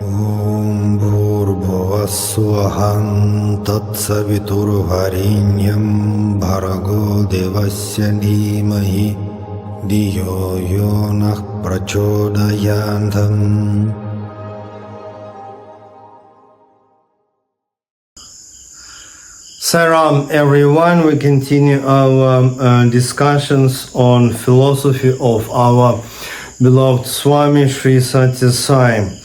Om Bhurбhuvah-svah Tatsavitur-varenyam Bhargo Devasya Dhimahi Dhiyo yo nah prachodayantam. Saram everyone, we continue our discussions on philosophy of our beloved Swami Sri Sathya Sai.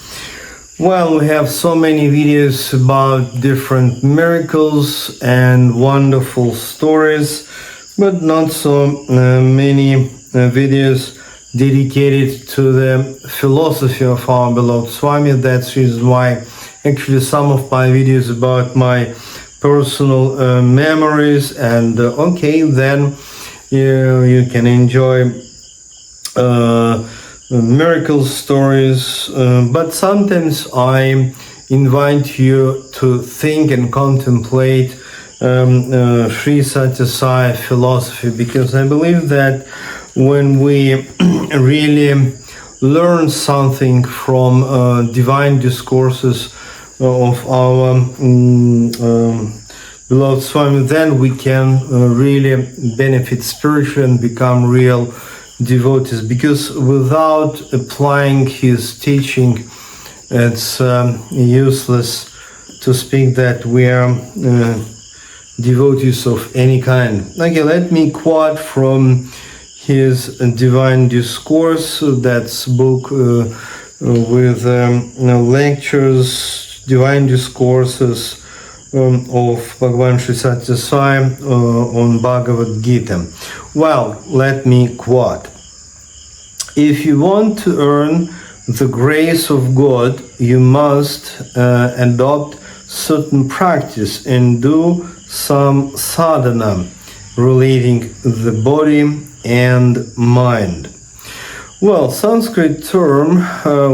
Well, we have so many videos about different miracles and wonderful stories, but not so many videos dedicated to the philosophy of our beloved Swami. That's the reason why actually some of my videos about my personal memories, and okay, then you can enjoy miracle stories, but sometimes I invite you to think and contemplate Sri Sathya Sai philosophy, because I believe that when we really learn something from divine discourses of our beloved Swami, then we can really benefit spiritually and become real devotees, because without applying his teaching, it's useless to speak that we are devotees of any kind. Okay, let me quote from his divine discourse. That's book with lectures, divine discourses of Bhagavan Sri Sathya Sai on Bhagavad Gita. Well, let me quote. If you want to earn the grace of God, you must adopt certain practice and do some sadhana relating the body and mind. Well, Sanskrit term,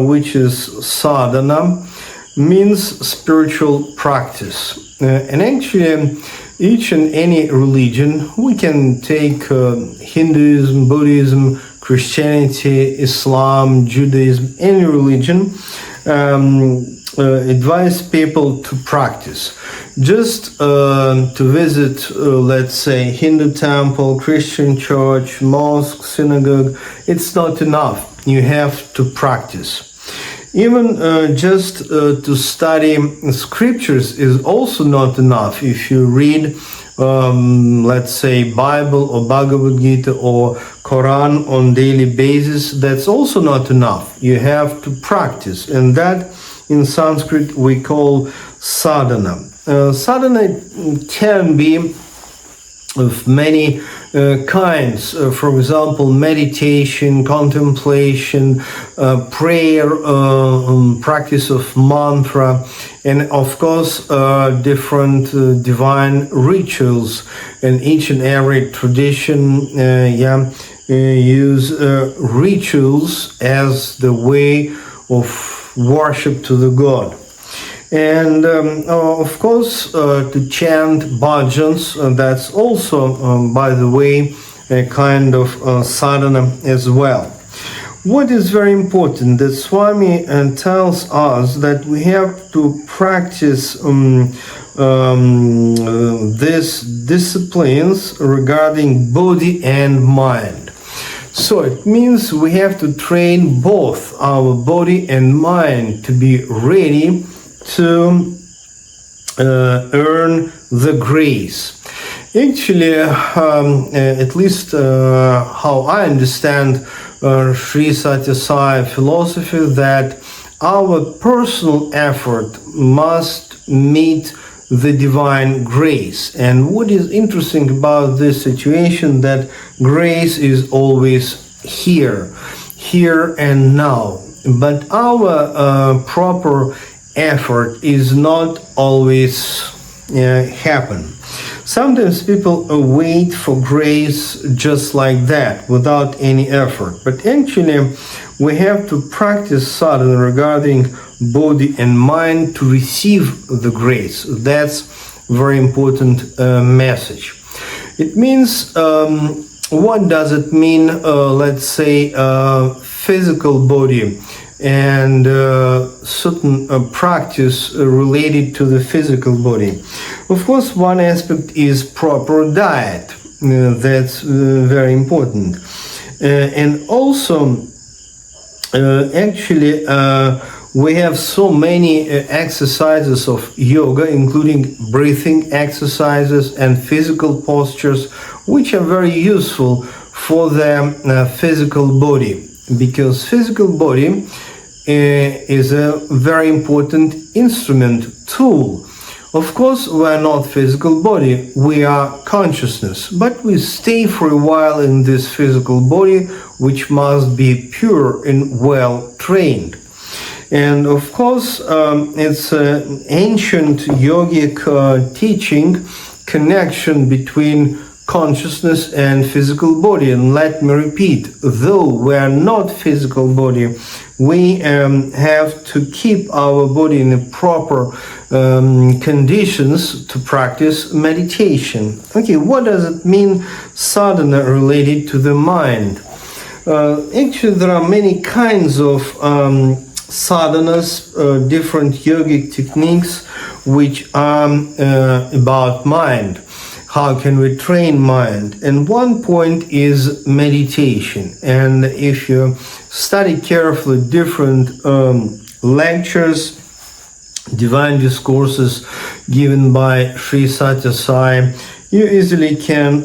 which is sadhana, means spiritual practice. And actually, each and any religion, we can take Hinduism, Buddhism, Christianity, Islam, Judaism, any religion, advise people to practice. Just to visit, let's say, Hindu temple, Christian church, mosque, synagogue, it's not enough. You have to practice. Even just to study scriptures is also not enough. If you read, let's say, Bible or Bhagavad Gita or Quran on daily basis, that's also not enough. You have to practice, and that in Sanskrit we call sadhana. Sadhana can be of many kinds. For example, meditation, contemplation, prayer, practice of mantra, and of course different divine rituals. And each and every tradition use rituals as the way of worship to the God. And of course, to chant bhajans, that's also, by the way, a kind of sadhana as well. What is very important, that Swami tells us that we have to practice these disciplines regarding body and mind. So it means we have to train both our body and mind to be ready to earn the grace. Actually, at least how I understand Sri Sathya Sai philosophy, that our personal effort must meet the divine grace. And what is interesting about this situation, that grace is always here and now. But our proper effort is not always happen. Sometimes people wait for grace just like that, without any effort. But actually, we have to practice sadhana regarding body and mind to receive the grace. That's very important message. It means, what does it mean, let's say, physical body and certain practice related to the physical body. Of course, one aspect is proper diet. That's very important. And also, actually, we have so many exercises of yoga, including breathing exercises and physical postures, which are very useful for the physical body, because physical body is a very important instrument, tool. Of course, we are not physical body, we are consciousness, but we stay for a while in this physical body, which must be pure and well trained. And of course, it's an ancient yogic teaching, connection between consciousness and physical body. And let me repeat, though we are not physical body, we have to keep our body in the proper conditions to practice meditation. Okay, what does it mean, sadhana related to the mind? Actually, there are many kinds of sadhanas, different yogic techniques which are about mind. How can we train mind? And one point is meditation. And if you study carefully different lectures, divine discourses given by Sri Sathya Sai, you easily can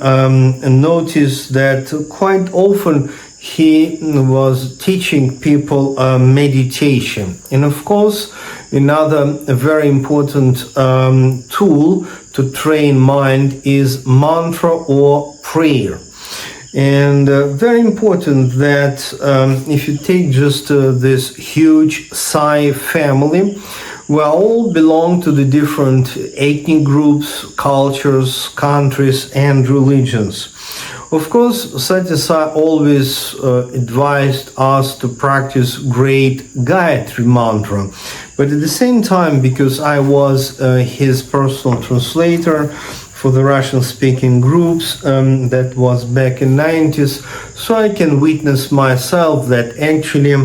notice that quite often he was teaching people meditation. And of course, another very important tool to train mind is mantra or prayer. And very important that if you take just this huge Sai family, we all belong to the different ethnic groups, cultures, countries, and religions. Of course, Sathya Sai always advised us to practice great Gayatri mantra. But at the same time, because I was his personal translator for the Russian-speaking groups, that was back in 90s, so I can witness myself that actually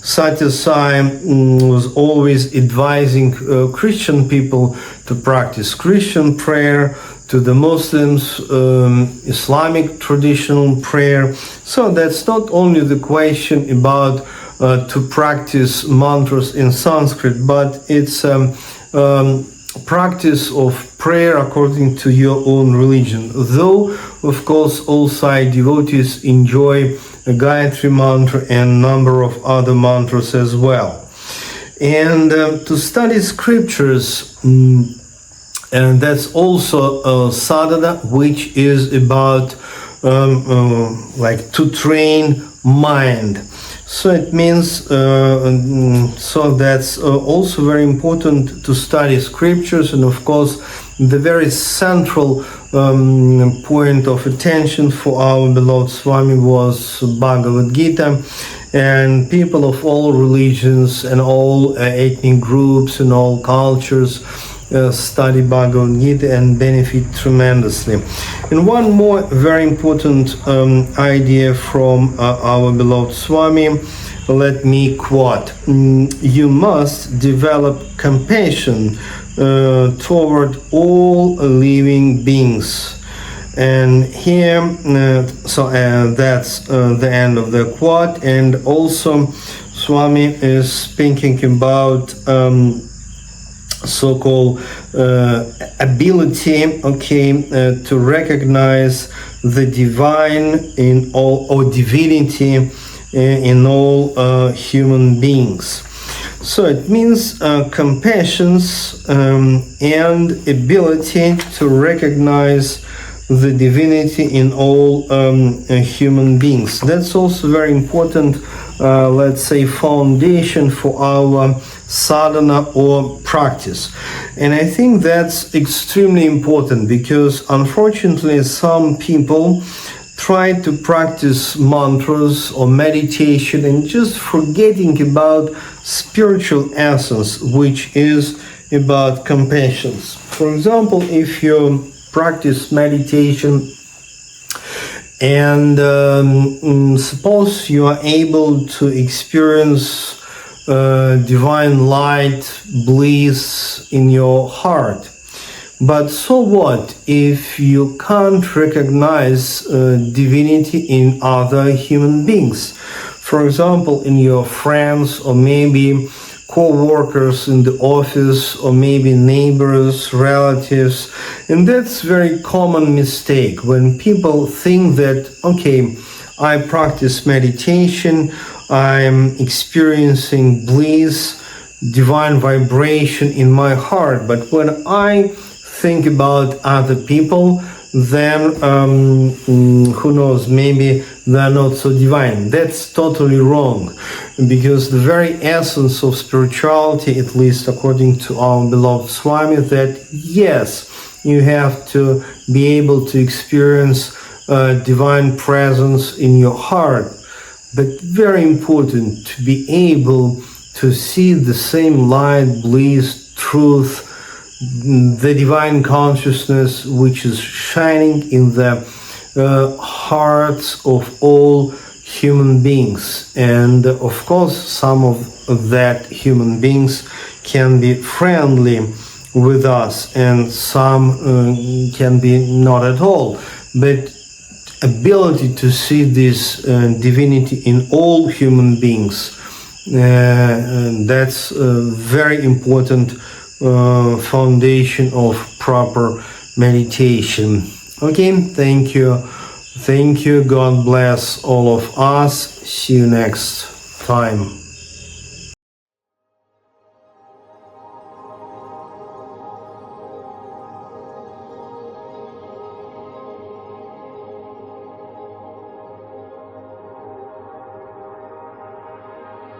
Sathya Sai was always advising Christian people to practice Christian prayer, to the Muslims, Islamic traditional prayer. So that's not only the question about to practice mantras in Sanskrit, but it's practice of prayer according to your own religion. Though, of course, all Sai devotees enjoy a Gayatri mantra and number of other mantras as well. And to study scriptures, and that's also a sadhana, which is about like to train mind. So it means, so that's also very important to study scriptures. And of course, the very central point of attention for our beloved Swami was Bhagavad Gita. And people of all religions and all ethnic groups and all cultures study Bhagavad Gita and benefit tremendously. And one more very important idea from our beloved Swami, let me quote: you must develop compassion toward all living beings. And here, that's the end of the quote. And also, Swami is speaking about so-called ability, to recognize the divine in all, or divinity in all human beings. So it means compassion and ability to recognize the divinity in all human beings. That's also very important, let's say, foundation for our sadhana or practice. And I think that's extremely important, because unfortunately some people try to practice mantras or meditation and just forgetting about spiritual essence, which is about compassion. For example, if you practice meditation and suppose you are able to experience divine light, bliss in your heart. But so what if you can't recognize divinity in other human beings? For example, in your friends, or maybe co-workers in the office, or maybe neighbors, relatives. And that's very common mistake when people think that, okay, I practice meditation, I'm experiencing bliss, divine vibration in my heart, but when I think about other people, then who knows, maybe they're not so divine. That's totally wrong, because the very essence of spirituality, at least according to our beloved Swami, that yes, you have to be able to experience divine presence in your heart, but very important to be able to see the same light, bliss, truth, the divine consciousness which is shining in the hearts of all human beings. And of course, some of that human beings can be friendly with us, and some can be not at all. But ability to see this divinity in all human beings, that's a very important foundation of proper meditation. Okay, thank you. Thank you. God bless all of us. See you next time.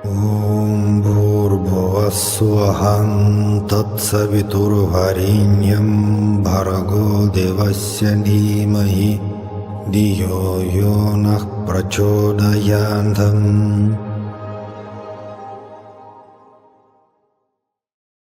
Om Bhurбhuvassuham Tatsaviturvarenyam Bhargo Devasya Dhimahi Dhiyo Yo Nah Prachodayantam